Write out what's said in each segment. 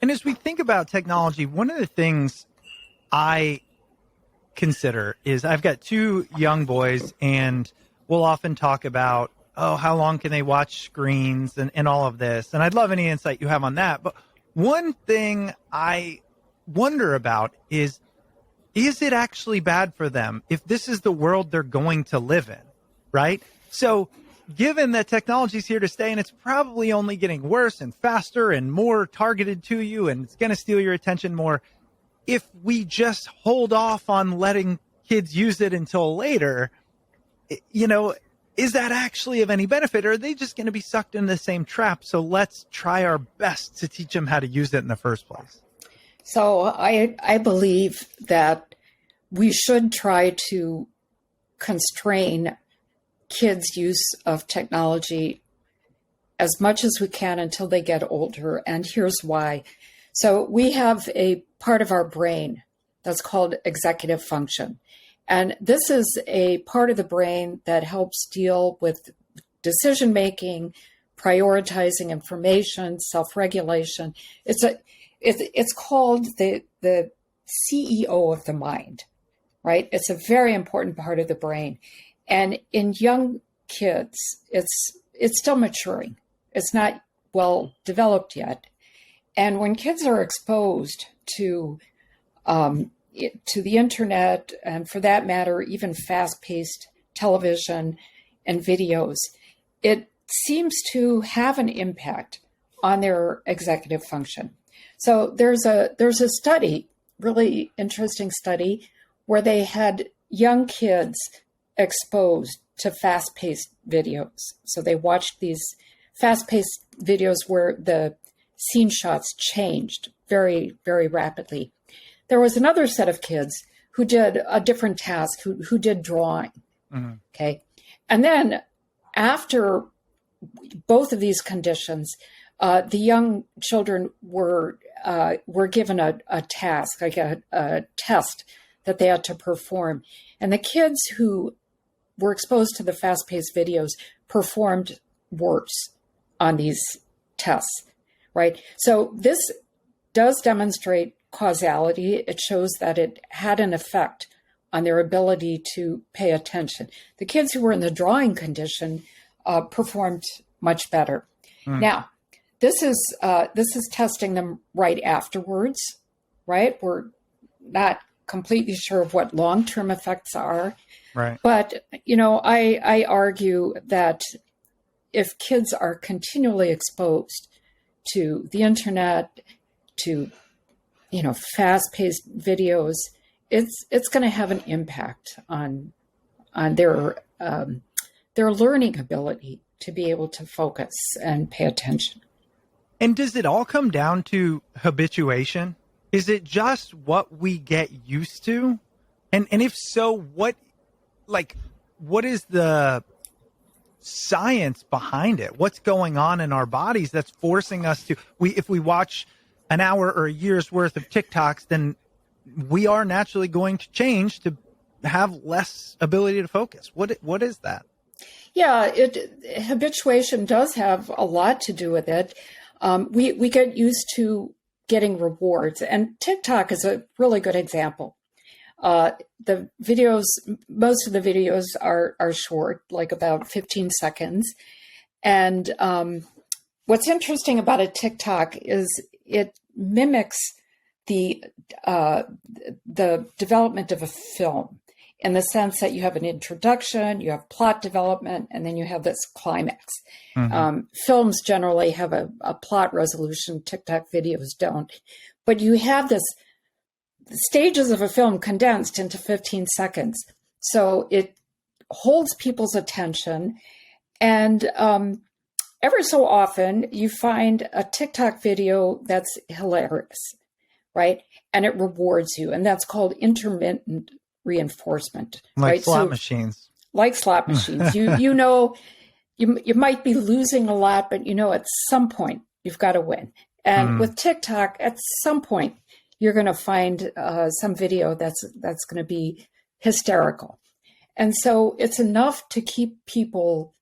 And as we think about technology, one of the things I consider is I've got two young boys, and we'll often talk about, oh, how long can they watch screens and all of this. And I'd love any insight you have on that. But one thing I wonder about is it actually bad for them if this is the world they're going to live in, right? So given that technology is here to stay and it's probably only getting worse and faster and more targeted to you and it's going to steal your attention more, if we just hold off on letting kids use it until later, is that actually of any benefit, or are they just going to be sucked into the same trap? So let's try our best to teach them how to use it in the first place. So I believe that we should try to constrain kids' use of technology as much as we can until they get older. And here's why. So we have a part of our brain that's called executive function. And this is a part of the brain that helps deal with decision-making, prioritizing information, self-regulation. It's called the CEO of the mind, right? It's a very important part of the brain. And in young kids, it's still maturing. It's not well developed yet. And when kids are exposed to the internet, and for that matter, even fast-paced television and videos, it seems to have an impact on their executive function. So there's a study, really interesting study, where they had young kids exposed to fast-paced videos. So they watched these fast-paced videos where the scene shots changed very, very rapidly. There was another set of kids who did a different task, who did drawing. Mm-hmm. Okay. And then after both of these conditions, the young children were given a task, like a test that they had to perform. And the kids who were exposed to the fast-paced videos performed worse on these tests, right? So this does demonstrate causality. It shows that it had an effect on their ability to pay attention. The kids who were in the drawing condition performed much better. Mm. Now, this is testing them right afterwards, right? We're not completely sure of what long-term effects are. Right. But, I argue that if kids are continually exposed to the internet, to, fast-paced videos, it's going to have an impact on their learning ability to be able to focus and pay attention. And does it all come down to habituation? Is it just what we get used to? And if so, what is the science behind it? What's going on in our bodies that's forcing us to, if we watch an hour or a year's worth of TikToks, then we are naturally going to change to have less ability to focus. What is that? Yeah, habituation does have a lot to do with it. We get used to getting rewards, and TikTok is a really good example. The videos, most of the videos are short, like about 15 seconds. And what's interesting about a TikTok is it mimics the development of a film, in the sense that you have an introduction, you have plot development, and then you have this climax. Mm-hmm. Films generally have a plot resolution. TikTok videos don't. But you have the stages of a film condensed into 15 seconds. So it holds people's attention. And ever so often, you find a TikTok video that's hilarious, right? And it rewards you. And that's called intermittent reinforcement. Like right? slot machines. Like slot machines. You might be losing a lot, but at some point you've got to win. And with TikTok, at some point you're going to find some video that's going to be hysterical. And so it's enough to keep people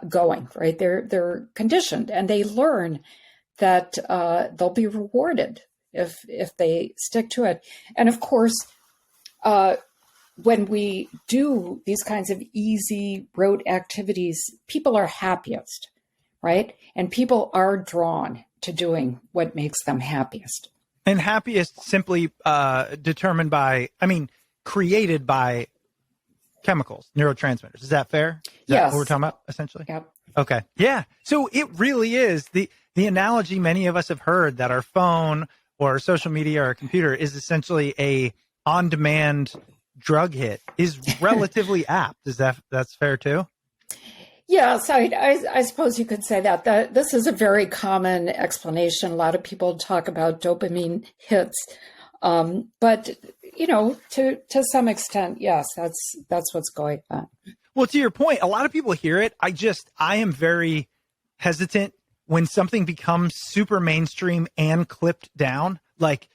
going, right? They're conditioned, and they learn that they'll be rewarded if they stick to it. And of course, when we do these kinds of easy rote activities, people are happiest, right? And people are drawn to doing what makes them happiest. And happiest simply determined by, created by chemicals, neurotransmitters. Is that fair? Is Yes. that what we're talking about, essentially? Yep. Okay. Yeah. So it really is the analogy many of us have heard that our phone or social media or our computer is essentially a on-demand drug hit is relatively apt. Is that's fair too? Yes, I suppose you could say that. This is a very common explanation. A lot of people talk about dopamine hits, but to some extent, yes, that's what's going on. Well, to your point, a lot of people hear it. I am very hesitant when something becomes super mainstream and clipped down. Like,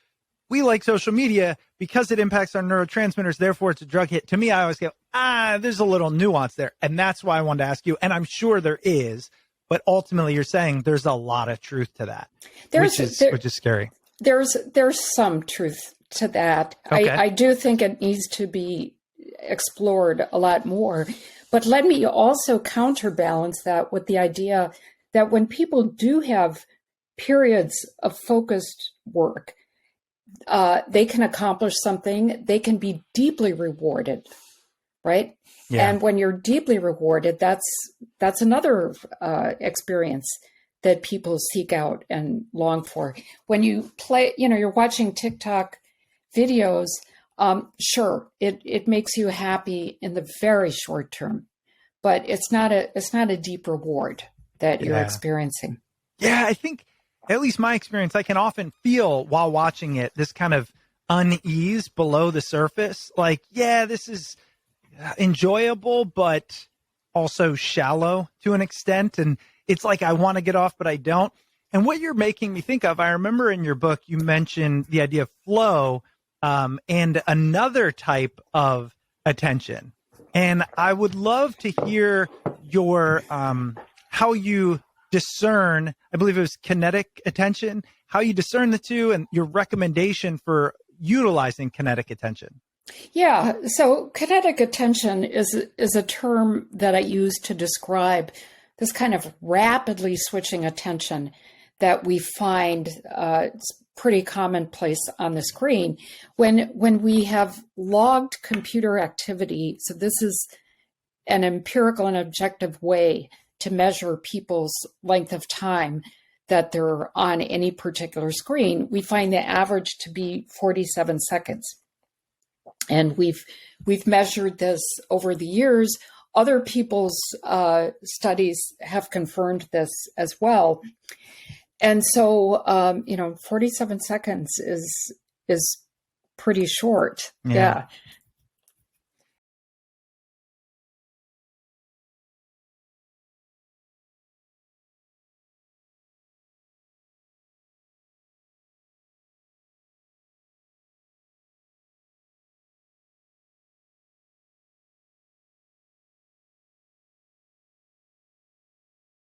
we like social media because it impacts our neurotransmitters, therefore it's a drug hit. To me, I always go, there's a little nuance there. And that's why I wanted to ask you. And I'm sure there is, but ultimately you're saying there's a lot of truth to that, which is scary. There's some truth to that. Okay. I do think it needs to be explored a lot more. But let me also counterbalance that with the idea that when people do have periods of focused work, they can accomplish something, they can be deeply rewarded, right? Yeah. And when you're deeply rewarded, that's another experience that people seek out and long for. When you play, you're watching TikTok videos, sure, it makes you happy in the very short term, but it's not a deep reward that you're experiencing. Yeah, I think, at least my experience, I can often feel while watching it this kind of unease below the surface. Like, yeah, this is enjoyable, but also shallow to an extent. And it's like I want to get off, but I don't. And what you're making me think of, I remember in your book, you mentioned the idea of flow and another type of attention. And I would love to hear your how you discern, I believe it was kinetic attention, how you discern the two and your recommendation for utilizing kinetic attention. Yeah, so kinetic attention is a term that I use to describe this kind of rapidly switching attention that we find it's pretty commonplace on the screen when we have logged computer activity. So this is an empirical and objective way to measure people's length of time that they're on any particular screen. We find the average to be 47 seconds. And we've measured this over the years. Other people's studies have confirmed this as well. And so, 47 seconds is pretty short. Yeah.